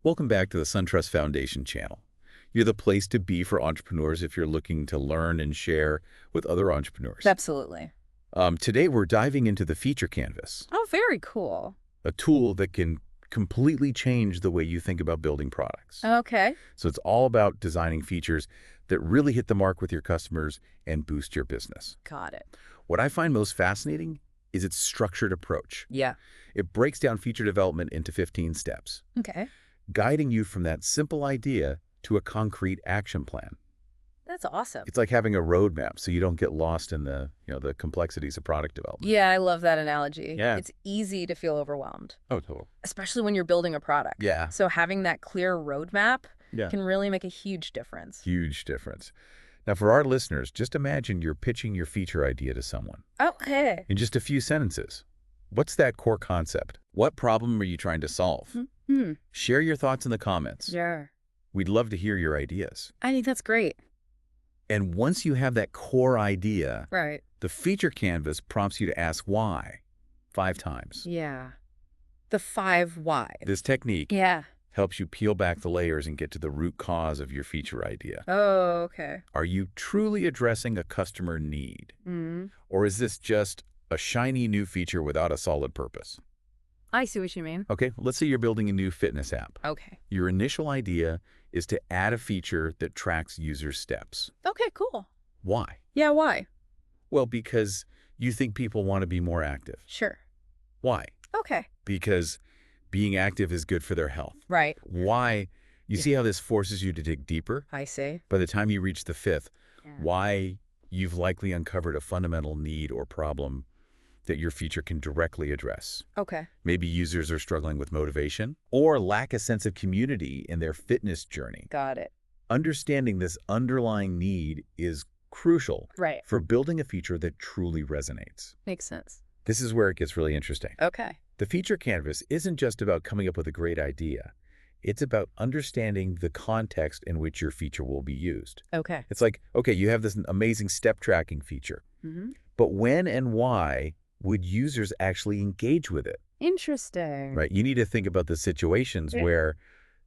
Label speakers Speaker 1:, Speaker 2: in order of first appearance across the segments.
Speaker 1: Welcome back to the SunTrust Foundation Channel. You're the place to be for entrepreneurs if you're looking to learn and share with other entrepreneurs.
Speaker 2: Absolutely.
Speaker 1: Today, we're diving into the Feature Canvas,
Speaker 2: Oh, very cool.
Speaker 1: a tool that can completely change the way you think about building products.
Speaker 2: Okay.
Speaker 1: So it's all about designing features that really hit the mark with your customers and boost your business.
Speaker 2: Got it.
Speaker 1: What I find most fascinating is its structured approach.
Speaker 2: Yeah.
Speaker 1: It breaks down feature development into 15 steps,
Speaker 2: Okay.
Speaker 1: guiding you from that simple idea to a concrete action plan.
Speaker 2: That's awesome.
Speaker 1: It's like having a roadmap so you don't get lost in the complexities of product development.
Speaker 2: Yeah, I love that analogy.
Speaker 1: Yeah.
Speaker 2: It's easy to feel overwhelmed,
Speaker 1: Oh, totally.
Speaker 2: especially when you're building a product.
Speaker 1: Yeah.
Speaker 2: So having that clear roadmap
Speaker 1: Yeah.
Speaker 2: can really make a huge difference.
Speaker 1: Huge difference. Now, for our listeners, just imagine you're pitching your feature idea to someone
Speaker 2: Okay.
Speaker 1: in just a few sentences. What's that core concept? What problem are you trying to solve?
Speaker 2: Hmm.
Speaker 1: Share your thoughts in the comments.
Speaker 2: Sure.
Speaker 1: We'd love to hear your ideas.
Speaker 2: I think that's great.
Speaker 1: And once you have that core idea,
Speaker 2: Right.
Speaker 1: the feature canvas prompts you to ask why 5 times.
Speaker 2: Yeah. The 5 why.
Speaker 1: This technique
Speaker 2: Yeah.
Speaker 1: helps you peel back the layers and get to the root cause of your feature idea.
Speaker 2: Oh, okay.
Speaker 1: Are you truly addressing a customer need? Or is this just a shiny new feature without a solid purpose?
Speaker 2: I see what you mean.
Speaker 1: Okay, let's say you're building a new fitness app.
Speaker 2: Okay.
Speaker 1: Your initial idea is to add a feature that tracks user steps.
Speaker 2: Okay, cool.
Speaker 1: Why?
Speaker 2: Yeah, why?
Speaker 1: Well, because you think people want to be more active.
Speaker 2: Sure.
Speaker 1: Why?
Speaker 2: Okay.
Speaker 1: Because being active is good for their health.
Speaker 2: Right.
Speaker 1: Why? You see how this forces you to dig deeper?
Speaker 2: I see.
Speaker 1: By the time you reach the 5th,
Speaker 2: Yeah.
Speaker 1: why you've likely uncovered a fundamental need or problem that your feature can directly address.
Speaker 2: Okay.
Speaker 1: Maybe users are struggling with motivation or lack a sense of community in their fitness journey.
Speaker 2: Got it.
Speaker 1: Understanding this underlying need is crucial
Speaker 2: Right.
Speaker 1: for building a feature that truly resonates.
Speaker 2: Makes sense.
Speaker 1: This is where it gets really interesting.
Speaker 2: Okay.
Speaker 1: The feature canvas isn't just about coming up with a great idea. It's about understanding the context in which your feature will be used.
Speaker 2: Okay.
Speaker 1: It's like, okay, you have this amazing step tracking feature, but when and why would users actually engage with it,
Speaker 2: Interesting.
Speaker 1: right? You need to think about the situations
Speaker 2: Yeah.
Speaker 1: where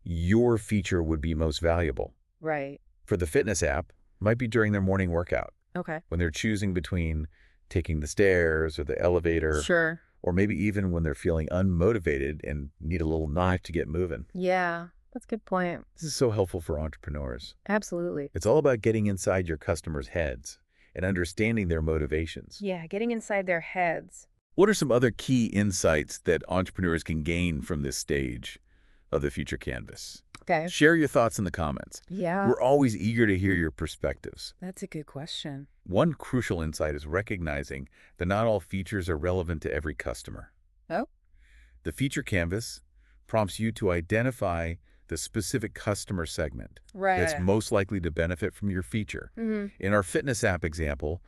Speaker 1: your feature would be most valuable.
Speaker 2: Right.
Speaker 1: For the fitness app, it might be during their morning workout,
Speaker 2: Okay.
Speaker 1: when they're choosing between taking the stairs or the elevator,
Speaker 2: Sure.
Speaker 1: or maybe even when they're feeling unmotivated and need a little knife to get moving.
Speaker 2: Yeah. That's a good point.
Speaker 1: This is so helpful for entrepreneurs.
Speaker 2: Absolutely.
Speaker 1: It's all about getting inside your customers' heads and understanding their motivations.
Speaker 2: Yeah. Getting inside their heads.
Speaker 1: What are some other key insights that entrepreneurs can gain from this stage of the Feature Canvas?
Speaker 2: Okay.
Speaker 1: Share your thoughts in the comments.
Speaker 2: Yeah.
Speaker 1: We're always eager to hear your perspectives.
Speaker 2: That's a good question.
Speaker 1: One crucial insight is recognizing that not all features are relevant to every customer.
Speaker 2: Oh.
Speaker 1: The Feature Canvas prompts you to identify the specific customer segment
Speaker 2: Right.
Speaker 1: that's most likely to benefit from your feature. In our fitness app example,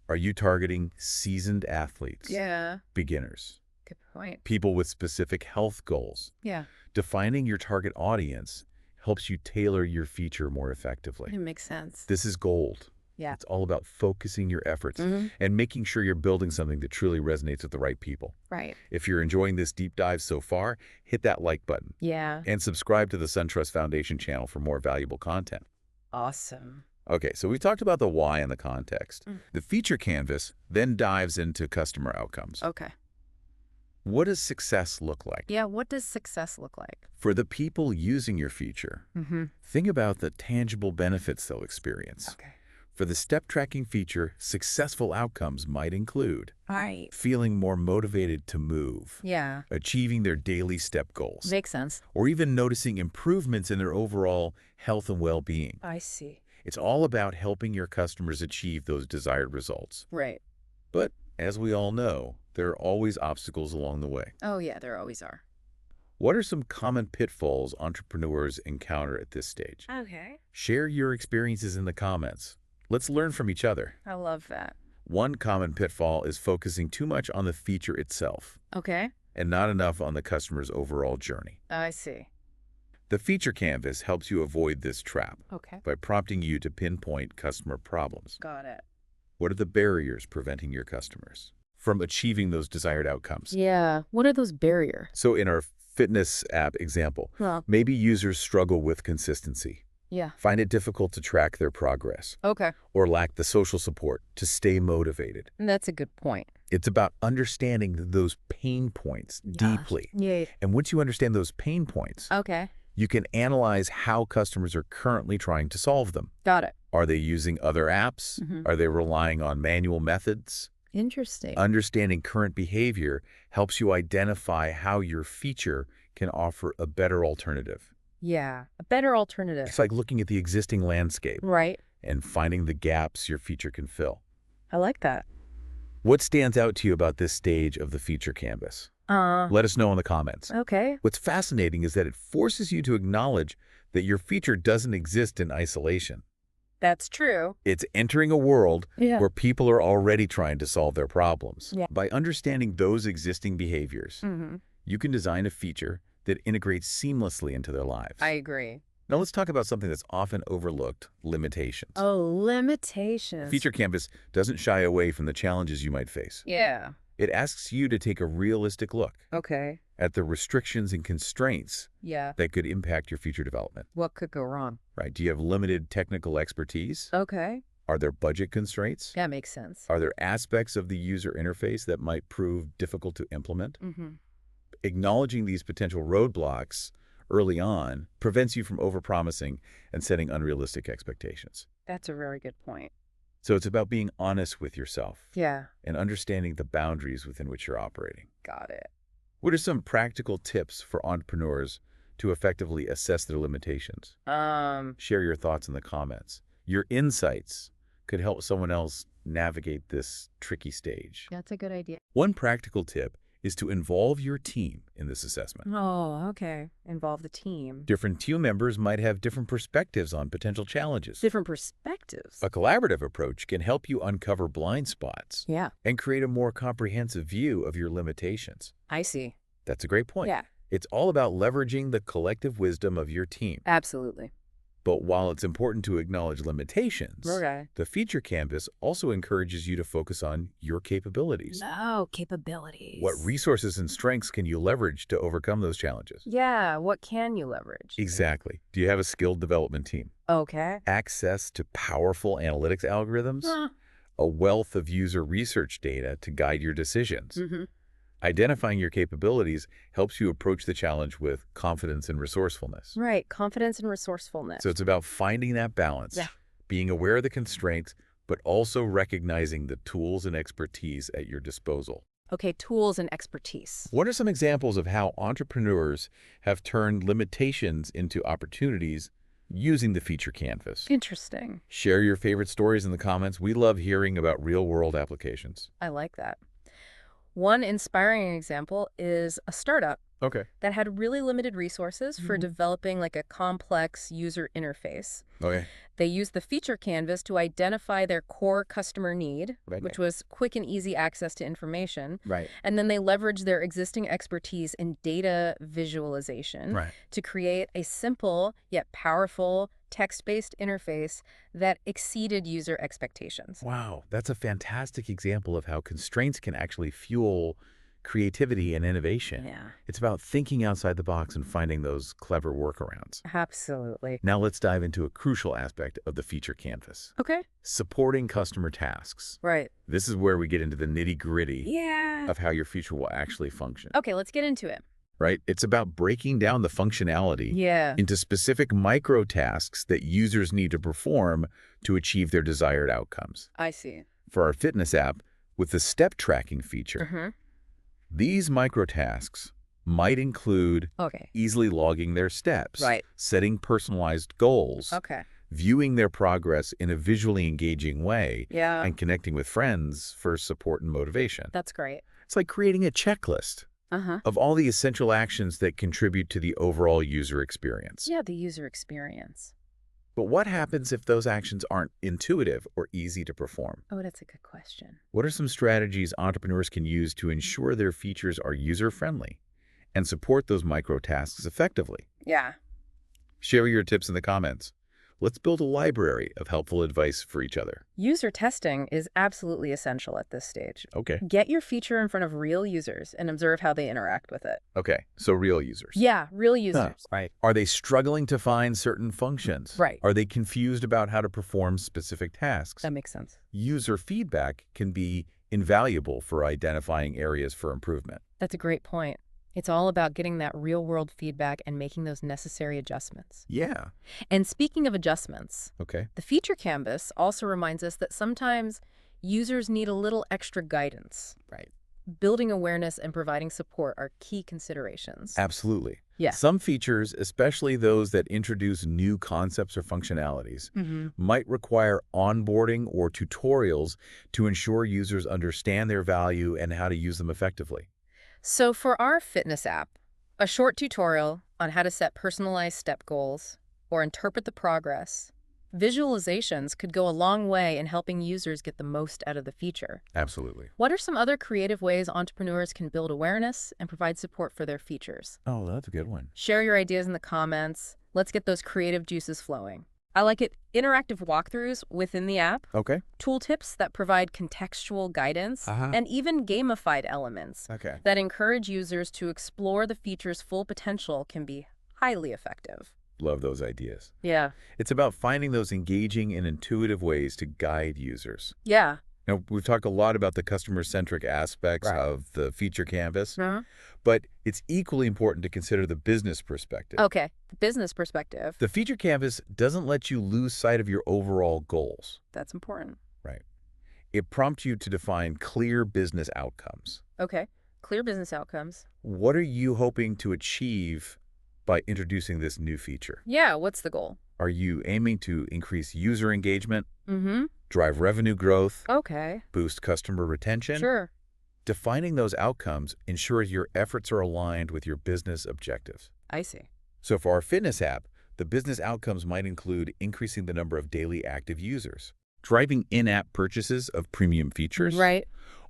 Speaker 1: are you targeting seasoned athletes,
Speaker 2: Yeah.
Speaker 1: beginners,
Speaker 2: Good point.
Speaker 1: people with specific health goals?
Speaker 2: Yeah.
Speaker 1: Defining your target audience helps you tailor your feature more effectively.
Speaker 2: It makes sense.
Speaker 1: This is gold.
Speaker 2: Yeah.
Speaker 1: It's all about focusing your efforts and making sure you're building something that truly resonates with the right people.
Speaker 2: Right.
Speaker 1: If you're enjoying this deep dive so far, hit that like button
Speaker 2: Yeah.
Speaker 1: and subscribe to the SunTrust Foundation channel for more valuable content.
Speaker 2: Awesome.
Speaker 1: Okay, so we talked about the why and the context. The feature canvas then dives into customer outcomes.
Speaker 2: Okay.
Speaker 1: What does success look like?
Speaker 2: Yeah. What does success look like?
Speaker 1: For the people using your feature, think about the tangible benefits they'll experience.
Speaker 2: Okay.
Speaker 1: For the step tracking feature, successful outcomes might include
Speaker 2: All right.
Speaker 1: feeling more motivated to move,
Speaker 2: Yeah.
Speaker 1: achieving their daily step goals,
Speaker 2: Makes sense.
Speaker 1: or even noticing improvements in their overall health and well-being.
Speaker 2: I see.
Speaker 1: It's all about helping your customers achieve those desired results.
Speaker 2: Right.
Speaker 1: But as we all know, there are always obstacles along the way.
Speaker 2: Oh, yeah. There always are.
Speaker 1: What are some common pitfalls entrepreneurs encounter at this stage?
Speaker 2: Okay.
Speaker 1: Share your experiences in the comments. Let's learn from each other.
Speaker 2: I love that.
Speaker 1: One common pitfall is focusing too much on the feature itself
Speaker 2: Okay.
Speaker 1: and not enough on the customer's overall journey.
Speaker 2: I see.
Speaker 1: The feature canvas helps you avoid this trap
Speaker 2: Okay.
Speaker 1: by prompting you to pinpoint customer problems.
Speaker 2: Got it.
Speaker 1: What are the barriers preventing your customers from achieving those desired outcomes?
Speaker 2: Yeah. What are those barriers?
Speaker 1: So in our fitness app example.
Speaker 2: Well,
Speaker 1: Maybe users struggle with consistency,
Speaker 2: yeah.
Speaker 1: find it difficult to track their progress,
Speaker 2: Okay.
Speaker 1: or lack the social support to stay motivated.
Speaker 2: That's a good point.
Speaker 1: It's about understanding those pain points deeply.
Speaker 2: Yeah.
Speaker 1: And once you understand those pain points,
Speaker 2: Okay.
Speaker 1: you can analyze how customers are currently trying to solve them.
Speaker 2: Got it.
Speaker 1: Are they using other apps? Are they relying on manual methods?
Speaker 2: Interesting.
Speaker 1: Understanding current behavior helps you identify how your feature can offer a better alternative.
Speaker 2: Yeah. A better alternative.
Speaker 1: It's like looking at the existing landscape
Speaker 2: Right.
Speaker 1: and finding the gaps your feature can fill.
Speaker 2: I like that.
Speaker 1: What stands out to you about this stage of the feature canvas? Let us know in the comments.
Speaker 2: Okay.
Speaker 1: What's fascinating is that it forces you to acknowledge that your feature doesn't exist in isolation.
Speaker 2: That's true.
Speaker 1: It's entering a world
Speaker 2: Yeah.
Speaker 1: where people are already trying to solve their problems.
Speaker 2: Yeah.
Speaker 1: By understanding those existing behaviors, you can design a feature that integrates seamlessly into their lives.
Speaker 2: I agree.
Speaker 1: Now let's talk about something that's often overlooked, limitations.
Speaker 2: Oh, limitations.
Speaker 1: Feature Canvas doesn't shy away from the challenges you might face.
Speaker 2: Yeah.
Speaker 1: It asks you to take a realistic look
Speaker 2: Okay.
Speaker 1: at the restrictions and constraints
Speaker 2: Yeah.
Speaker 1: that could impact your future development.
Speaker 2: What could go wrong?
Speaker 1: Right? Do you have limited technical expertise?
Speaker 2: Okay.
Speaker 1: Are there budget constraints?
Speaker 2: That makes sense.
Speaker 1: Are there aspects of the user interface that might prove difficult to implement? Acknowledging these potential roadblocks early on prevents you from overpromising and setting unrealistic expectations.
Speaker 2: That's a very good point.
Speaker 1: So it's about being honest with yourself
Speaker 2: Yeah.
Speaker 1: and understanding the boundaries within which you're operating.
Speaker 2: Got it.
Speaker 1: What are some practical tips for entrepreneurs to effectively assess their limitations? Share your thoughts in the comments. Your insights could help someone else navigate this tricky stage.
Speaker 2: That's a good idea.
Speaker 1: One practical tip is to involve your team in this assessment.
Speaker 2: Oh, okay. Involve the team.
Speaker 1: Different team members might have different perspectives on potential challenges.
Speaker 2: Different perspectives.
Speaker 1: A collaborative approach can help you uncover blind spots
Speaker 2: Yeah.
Speaker 1: and create a more comprehensive view of your limitations.
Speaker 2: I see.
Speaker 1: That's a great point.
Speaker 2: Yeah.
Speaker 1: It's all about leveraging the collective wisdom of your team.
Speaker 2: Absolutely.
Speaker 1: But while it's important to acknowledge limitations,
Speaker 2: Okay.
Speaker 1: the feature canvas also encourages you to focus on your capabilities.
Speaker 2: No, capabilities.
Speaker 1: What resources and strengths can you leverage to overcome those challenges?
Speaker 2: Yeah, what can you leverage?
Speaker 1: Exactly. Do you have a skilled development team?
Speaker 2: Okay.
Speaker 1: Access to powerful analytics algorithms? A wealth of user research data to guide your decisions? Identifying your capabilities helps you approach the challenge with confidence and resourcefulness.
Speaker 2: Right. Confidence and resourcefulness.
Speaker 1: So it's about finding that balance,
Speaker 2: Yeah.
Speaker 1: being aware of the constraints, but also recognizing the tools and expertise at your disposal.
Speaker 2: Okay, tools and expertise.
Speaker 1: What are some examples of how entrepreneurs have turned limitations into opportunities using the feature canvas?
Speaker 2: Interesting.
Speaker 1: Share your favorite stories in the comments. We love hearing about real-world applications.
Speaker 2: I like that. One inspiring example is a startup
Speaker 1: Okay.
Speaker 2: that had really limited resources for developing like a complex user interface.
Speaker 1: Okay.
Speaker 2: They used the feature canvas to identify their core customer need,
Speaker 1: Right.
Speaker 2: which was quick and easy access to information.
Speaker 1: Right.
Speaker 2: And then they leveraged their existing expertise in data visualization
Speaker 1: Right.
Speaker 2: to create a simple yet powerful text-based interface that exceeded user expectations.
Speaker 1: Wow, that's a fantastic example of how constraints can actually fuel creativity and innovation.
Speaker 2: Yeah,
Speaker 1: It's about thinking outside the box and finding those clever workarounds.
Speaker 2: absolutely.
Speaker 1: Now let's dive into a crucial aspect of the feature canvas,
Speaker 2: Okay.
Speaker 1: supporting customer tasks.
Speaker 2: Right.
Speaker 1: This is where we get into the nitty-gritty
Speaker 2: Yeah.
Speaker 1: of how your feature will actually function,
Speaker 2: Okay, let's get into it.
Speaker 1: right? It's about breaking down the functionality
Speaker 2: Yeah.
Speaker 1: into specific micro tasks that users need to perform to achieve their desired outcomes.
Speaker 2: I see.
Speaker 1: For our fitness app, with the step tracking feature, these micro tasks might include
Speaker 2: Okay.
Speaker 1: easily logging their steps,
Speaker 2: Right.
Speaker 1: setting personalized goals,
Speaker 2: Okay.
Speaker 1: viewing their progress in a visually engaging way,
Speaker 2: Yeah.
Speaker 1: and connecting with friends for support and motivation.
Speaker 2: That's great.
Speaker 1: It's like creating a checklist of all the essential actions that contribute to the overall user experience.
Speaker 2: Yeah, the user experience.
Speaker 1: But what happens if those actions aren't intuitive or easy to perform?
Speaker 2: Oh, that's a good question.
Speaker 1: What are some strategies entrepreneurs can use to ensure their features are user-friendly and support those micro tasks effectively?
Speaker 2: Yeah.
Speaker 1: Share your tips in the comments. Let's build a library of helpful advice for each other.
Speaker 2: User testing is absolutely essential at this stage.
Speaker 1: Okay.
Speaker 2: Get your feature in front of real users and observe how they interact with it.
Speaker 1: Okay, so real users.
Speaker 2: Yeah, real users.
Speaker 1: Right. Are they struggling to find certain functions?
Speaker 2: Right.
Speaker 1: Are they confused about how to perform specific tasks?
Speaker 2: That makes sense.
Speaker 1: User feedback can be invaluable for identifying areas for improvement.
Speaker 2: That's a great point. It's all about getting that real-world feedback and making those necessary adjustments.
Speaker 1: Yeah.
Speaker 2: And speaking of adjustments,
Speaker 1: Okay.
Speaker 2: the feature canvas also reminds us that sometimes users need a little extra guidance.
Speaker 1: Right.
Speaker 2: Building awareness and providing support are key considerations.
Speaker 1: Absolutely.
Speaker 2: Yeah.
Speaker 1: Some features, especially those that introduce new concepts or functionalities, might require onboarding or tutorials to ensure users understand their value and how to use them effectively.
Speaker 2: So for our fitness app, a short tutorial on how to set personalized step goals or interpret the progress, visualizations could go a long way in helping users get the most out of the feature.
Speaker 1: Absolutely.
Speaker 2: What are some other creative ways entrepreneurs can build awareness and provide support for their features?
Speaker 1: Oh, that's a good one.
Speaker 2: Share your ideas in the comments. Let's get those creative juices flowing. I like it. Interactive walkthroughs within the app,
Speaker 1: Okay.
Speaker 2: tooltips that provide contextual guidance, and even gamified elements
Speaker 1: Okay.
Speaker 2: that encourage users to explore the feature's full potential can be highly effective.
Speaker 1: Love those ideas.
Speaker 2: Yeah.
Speaker 1: It's about finding those engaging and intuitive ways to guide users.
Speaker 2: Yeah.
Speaker 1: Now, we've talked a lot about the customer-centric aspects
Speaker 2: Right.
Speaker 1: of the feature canvas, but it's equally important to consider the business perspective.
Speaker 2: Okay. The business perspective.
Speaker 1: The feature canvas doesn't let you lose sight of your overall goals.
Speaker 2: That's important.
Speaker 1: Right. It prompts you to define clear business outcomes.
Speaker 2: Okay. Clear business outcomes.
Speaker 1: What are you hoping to achieve by introducing this new feature?
Speaker 2: Yeah. What's the goal?
Speaker 1: Are you aiming to increase user engagement,
Speaker 2: Mm-hmm.
Speaker 1: drive revenue growth,
Speaker 2: Okay.
Speaker 1: boost customer retention?
Speaker 2: Sure.
Speaker 1: Defining those outcomes ensures your efforts are aligned with your business objectives.
Speaker 2: I see.
Speaker 1: So for our fitness app, the business outcomes might include increasing the number of daily active users, driving in-app purchases of premium features,
Speaker 2: Right.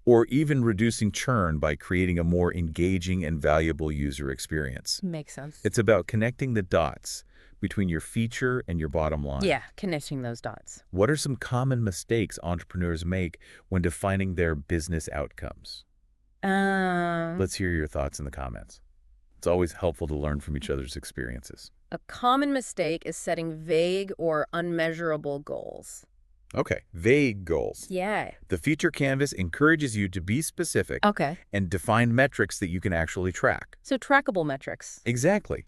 Speaker 1: or even reducing churn by creating a more engaging and valuable user experience.
Speaker 2: Makes sense.
Speaker 1: It's about connecting the dots between your feature and your bottom line.
Speaker 2: Yeah. Connecting those dots.
Speaker 1: What are some common mistakes entrepreneurs make when defining their business outcomes? Let's hear your thoughts in the comments. It's always helpful to learn from each other's experiences.
Speaker 2: A common mistake is setting vague or unmeasurable goals.
Speaker 1: Okay, vague goals.
Speaker 2: Yeah.
Speaker 1: The feature canvas encourages you to be specific
Speaker 2: Okay.
Speaker 1: and define metrics that you can actually track.
Speaker 2: So trackable metrics.
Speaker 1: Exactly.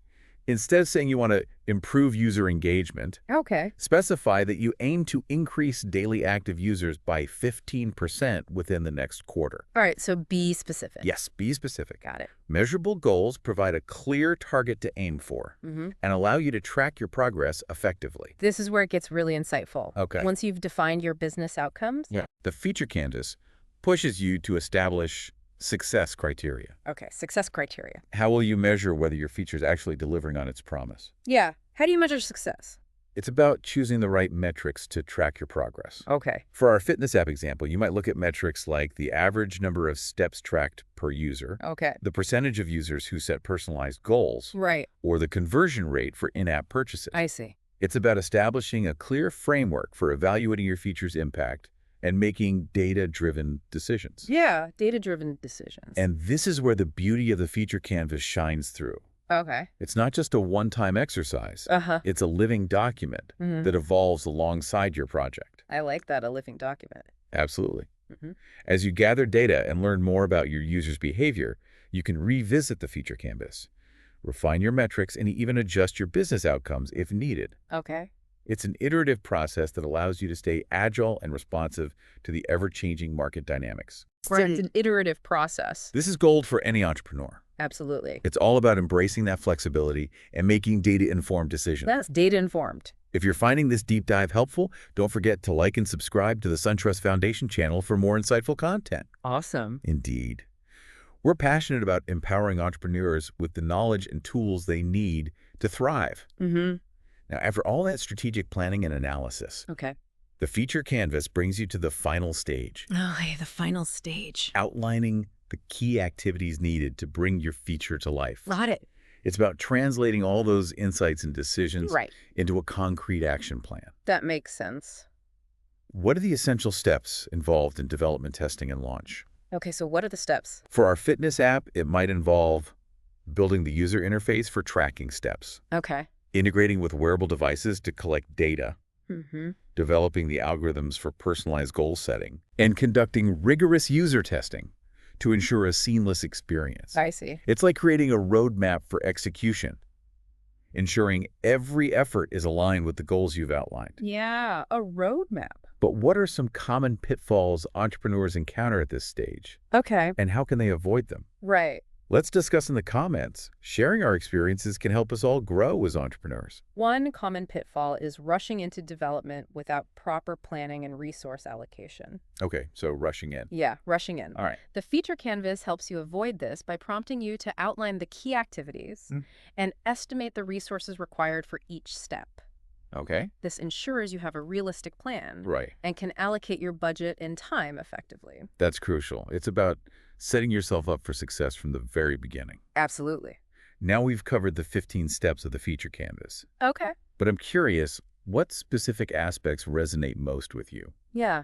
Speaker 1: Instead of saying you want to improve user engagement,
Speaker 2: Okay.
Speaker 1: specify that you aim to increase daily active users by 15% within the next quarter.
Speaker 2: All right. So be specific.
Speaker 1: Yes, be specific.
Speaker 2: Got it.
Speaker 1: Measurable goals provide a clear target to aim for and allow you to track your progress effectively.
Speaker 2: This is where it gets really insightful.
Speaker 1: Okay.
Speaker 2: Once you've defined your business outcomes.
Speaker 1: The feature canvas pushes you to establish success criteria.
Speaker 2: Okay. Success criteria.
Speaker 1: How will you measure whether your feature is actually delivering on its promise?
Speaker 2: Yeah. How do you measure success?
Speaker 1: It's about choosing the right metrics to track your progress.
Speaker 2: Okay.
Speaker 1: For our fitness app example, you might look at metrics like the average number of steps tracked per user,
Speaker 2: Okay.
Speaker 1: the percentage of users who set personalized goals,
Speaker 2: Right.
Speaker 1: or the conversion rate for in-app purchases.
Speaker 2: I see.
Speaker 1: It's about establishing a clear framework for evaluating your feature's impact and making data-driven decisions.
Speaker 2: Yeah. Data-driven decisions.
Speaker 1: And this is where the beauty of the feature canvas shines through.
Speaker 2: Okay.
Speaker 1: It's not just a one-time exercise.
Speaker 2: Uh-huh.
Speaker 1: It's a living document that evolves alongside your project.
Speaker 2: I like that, a living document.
Speaker 1: Absolutely. As you gather data and learn more about your users' behavior, you can revisit the feature canvas, refine your metrics, and even adjust your business outcomes if needed.
Speaker 2: Okay.
Speaker 1: It's an iterative process that allows you to stay agile and responsive to the ever-changing market dynamics.
Speaker 2: So it's an iterative process.
Speaker 1: This is gold for any entrepreneur.
Speaker 2: Absolutely.
Speaker 1: It's all about embracing that flexibility and making data-informed decisions.
Speaker 2: That's data-informed.
Speaker 1: If you're finding this deep dive helpful, don't forget to like and subscribe to the SunTrust Foundation Channel for more insightful content.
Speaker 2: Awesome.
Speaker 1: Indeed. We're passionate about empowering entrepreneurs with the knowledge and tools they need to thrive. Now, after all that strategic planning and analysis,
Speaker 2: Okay.
Speaker 1: the feature canvas brings you to the final stage,
Speaker 2: Oh, yeah, the final stage.
Speaker 1: outlining the key activities needed to bring your feature to life.
Speaker 2: Got it.
Speaker 1: It's about translating all those insights and decisions
Speaker 2: Right.
Speaker 1: into a concrete action plan.
Speaker 2: That makes sense.
Speaker 1: What are the essential steps involved in development, testing, and launch?
Speaker 2: Okay, so what are the steps?
Speaker 1: For our fitness app, it might involve building the user interface for tracking steps,
Speaker 2: Okay.
Speaker 1: integrating with wearable devices to collect data,
Speaker 2: Mm-hmm.
Speaker 1: developing the algorithms for personalized goal setting, and conducting rigorous user testing to ensure a seamless experience.
Speaker 2: I see.
Speaker 1: It's like creating a roadmap for execution, ensuring every effort is aligned with the goals you've outlined.
Speaker 2: Yeah, a roadmap.
Speaker 1: But what are some common pitfalls entrepreneurs encounter at this stage,
Speaker 2: Okay.
Speaker 1: and how can they avoid them?
Speaker 2: Right.
Speaker 1: Let's discuss in the comments. Sharing our experiences can help us all grow as entrepreneurs.
Speaker 2: One common pitfall is rushing into development without proper planning and resource allocation.
Speaker 1: Okay, so rushing in.
Speaker 2: Yeah, rushing in.
Speaker 1: All right.
Speaker 2: The feature canvas helps you avoid this by prompting you to outline the key activities and estimate the resources required for each step.
Speaker 1: Okay.
Speaker 2: This ensures you have a realistic plan
Speaker 1: Right.
Speaker 2: and can allocate your budget and time effectively.
Speaker 1: That's crucial. It's about setting yourself up for success from the very beginning.
Speaker 2: Absolutely.
Speaker 1: Now we've covered the 15 steps of the feature canvas.
Speaker 2: Okay.
Speaker 1: But I'm curious, what specific aspects resonate most with you?
Speaker 2: Yeah.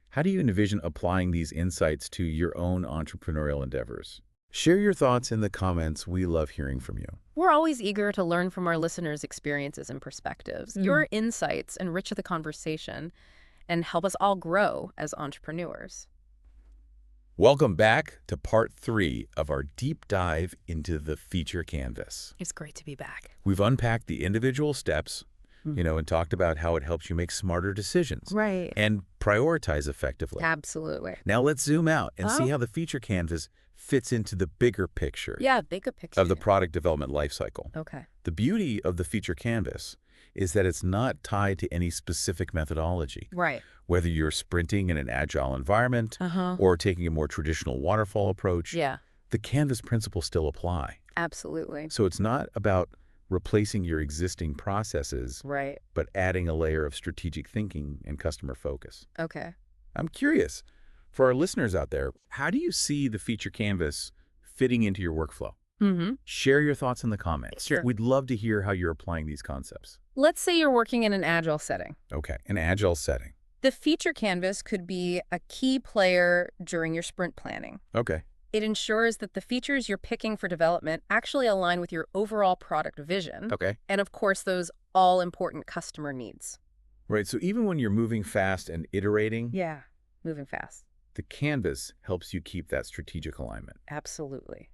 Speaker 1: How do you envision applying these insights to your own entrepreneurial endeavors? Share your thoughts in the comments. We love hearing from you.
Speaker 2: We're always eager to learn from our listeners' experiences and perspectives. Your insights enrich the conversation and help us all grow as entrepreneurs.
Speaker 1: Welcome back to part 3 of our deep dive into the feature canvas.
Speaker 2: It's great to be back.
Speaker 1: We've unpacked the individual steps, and talked about how it helps you make smarter decisions
Speaker 2: Right.
Speaker 1: and prioritize effectively.
Speaker 2: Absolutely.
Speaker 1: Now let's zoom out and see how the feature canvas fits into the bigger picture
Speaker 2: Yeah, bigger picture.
Speaker 1: of the product development lifecycle.
Speaker 2: Okay.
Speaker 1: The beauty of the feature canvas is that it's not tied to any specific methodology.
Speaker 2: Right.
Speaker 1: Whether you're sprinting in an agile environment or taking a more traditional waterfall approach,
Speaker 2: Yeah,
Speaker 1: the canvas principles still apply.
Speaker 2: absolutely.
Speaker 1: So it's not about replacing your existing processes,
Speaker 2: Right.
Speaker 1: but adding a layer of strategic thinking and customer focus.
Speaker 2: Okay.
Speaker 1: I'm curious, for our listeners out there, how do you see the feature canvas fitting into your workflow? Share your thoughts in the comments.
Speaker 2: Sure.
Speaker 1: We'd love to hear how you're applying these concepts.
Speaker 2: Let's say you're working in an agile setting.
Speaker 1: Okay, an agile setting.
Speaker 2: The feature canvas could be a key player during your sprint planning.
Speaker 1: Okay.
Speaker 2: It ensures that the features you're picking for development actually align with your overall product vision.
Speaker 1: Okay.
Speaker 2: And of course, those all-important customer needs.
Speaker 1: Right, so even when you're moving fast and iterating,
Speaker 2: Yeah, moving fast.
Speaker 1: the canvas helps you keep that strategic alignment.
Speaker 2: Absolutely.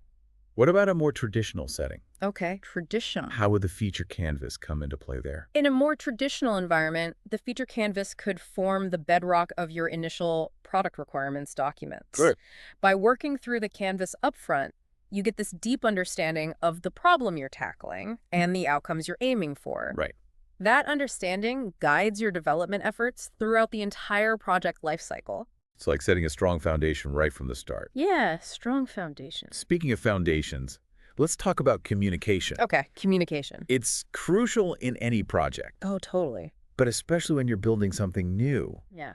Speaker 1: What about a more traditional setting?
Speaker 2: Okay, traditional.
Speaker 1: How would the feature canvas come into play there?
Speaker 2: In a more traditional environment, the feature canvas could form the bedrock of your initial product requirements documents.
Speaker 1: Good.
Speaker 2: By working through the canvas upfront, you get this deep understanding of the problem you're tackling and the outcomes you're aiming for.
Speaker 1: Right.
Speaker 2: That understanding guides your development efforts throughout the entire project lifecycle.
Speaker 1: It's like setting a strong foundation right from the start.
Speaker 2: Yeah, strong foundation.
Speaker 1: Speaking of foundations, let's talk about communication.
Speaker 2: Okay, communication.
Speaker 1: It's crucial in any project,
Speaker 2: Oh, totally.
Speaker 1: but especially when you're building something new.
Speaker 2: Yeah.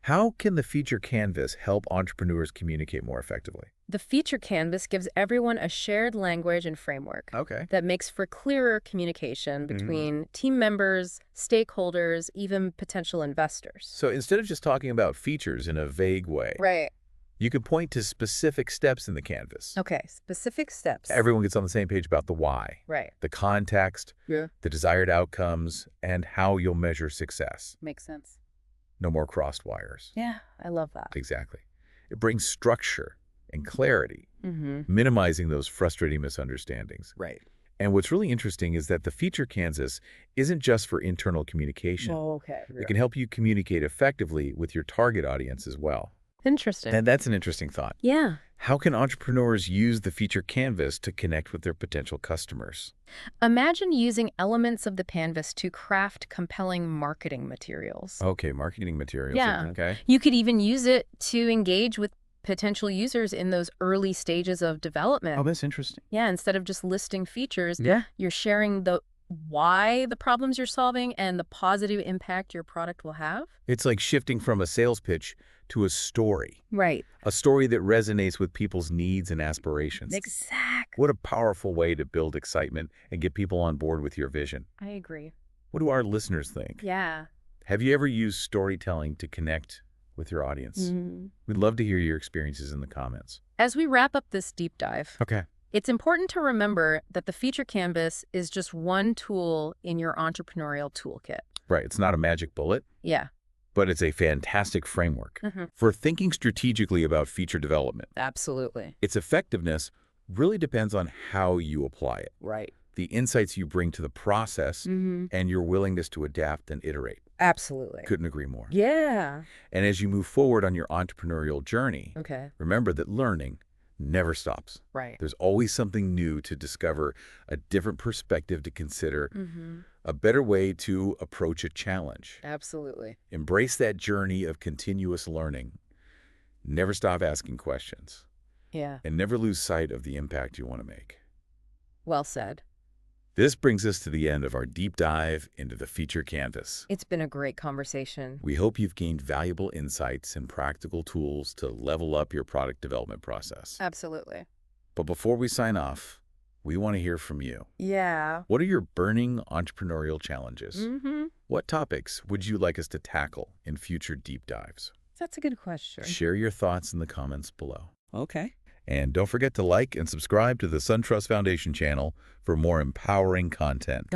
Speaker 1: How can the feature canvas help entrepreneurs communicate more effectively?
Speaker 2: The feature canvas gives everyone a shared language and framework
Speaker 1: Okay.
Speaker 2: that makes for clearer communication between team members, stakeholders, even potential investors.
Speaker 1: So instead of just talking about features in a vague way,
Speaker 2: Right.
Speaker 1: you can point to specific steps in the canvas.
Speaker 2: Okay, specific steps.
Speaker 1: Everyone gets on the same page about the why,
Speaker 2: Right.
Speaker 1: the context,
Speaker 2: Yeah.
Speaker 1: the desired outcomes, and how you'll measure success.
Speaker 2: Makes sense.
Speaker 1: No more crossed wires.
Speaker 2: Yeah, I love that.
Speaker 1: Exactly. It brings structure and clarity, minimizing those frustrating misunderstandings.
Speaker 2: Right.
Speaker 1: And what's really interesting is that the feature canvas isn't just for internal communication.
Speaker 2: Oh, okay.
Speaker 1: It can help you communicate effectively with your target audience as well.
Speaker 2: Interesting.
Speaker 1: And that's an interesting thought.
Speaker 2: Yeah.
Speaker 1: How can entrepreneurs use the feature canvas to connect with their potential customers?
Speaker 2: Imagine using elements of the canvas to craft compelling marketing materials.
Speaker 1: Okay, marketing materials.
Speaker 2: Yeah.
Speaker 1: Okay.
Speaker 2: You could even use it to engage with potential users in those early stages of development.
Speaker 1: Oh, that's interesting.
Speaker 2: Yeah, instead of just listing features,
Speaker 1: Yeah.
Speaker 2: you're sharing the why the problems you're solving and the positive impact your product will have.
Speaker 1: It's like shifting from a sales pitch to a story.
Speaker 2: Right.
Speaker 1: A story that resonates with people's needs and aspirations.
Speaker 2: Exactly.
Speaker 1: What a powerful way to build excitement and get people on board with your vision.
Speaker 2: I agree.
Speaker 1: What do our listeners think?
Speaker 2: Yeah.
Speaker 1: Have you ever used storytelling to connect with your audience? We'd love to hear your experiences in the comments.
Speaker 2: As we wrap up this deep dive,
Speaker 1: Okay.
Speaker 2: it's important to remember that the feature canvas is just one tool in your entrepreneurial toolkit.
Speaker 1: Right. It's not a magic bullet,
Speaker 2: Yeah.
Speaker 1: but it's a fantastic framework for thinking strategically about feature development.
Speaker 2: Absolutely.
Speaker 1: Its effectiveness really depends on how you apply it,
Speaker 2: Right.
Speaker 1: the insights you bring to the process, and your willingness to adapt and iterate.
Speaker 2: Absolutely.
Speaker 1: Couldn't agree more.
Speaker 2: Yeah.
Speaker 1: And as you move forward on your entrepreneurial journey,
Speaker 2: Okay.
Speaker 1: remember that learning never stops.
Speaker 2: Right.
Speaker 1: There's always something new to discover, a different perspective to consider, a better way to approach a challenge.
Speaker 2: Absolutely.
Speaker 1: Embrace that journey of continuous learning. Never stop asking questions.
Speaker 2: Yeah.
Speaker 1: And never lose sight of the impact you want to make.
Speaker 2: Well said.
Speaker 1: This brings us to the end of our deep dive into the feature canvas.
Speaker 2: It's been a great conversation.
Speaker 1: We hope you've gained valuable insights and practical tools to level up your product development process.
Speaker 2: Absolutely.
Speaker 1: But before we sign off, we want to hear from you.
Speaker 2: Yeah.
Speaker 1: What are your burning entrepreneurial challenges? What topics would you like us to tackle in future deep dives?
Speaker 2: That's a good question.
Speaker 1: Share your thoughts in the comments below.
Speaker 3: Okay.
Speaker 1: And don't forget to like and subscribe to the SunTrust Foundation Channel for more empowering content.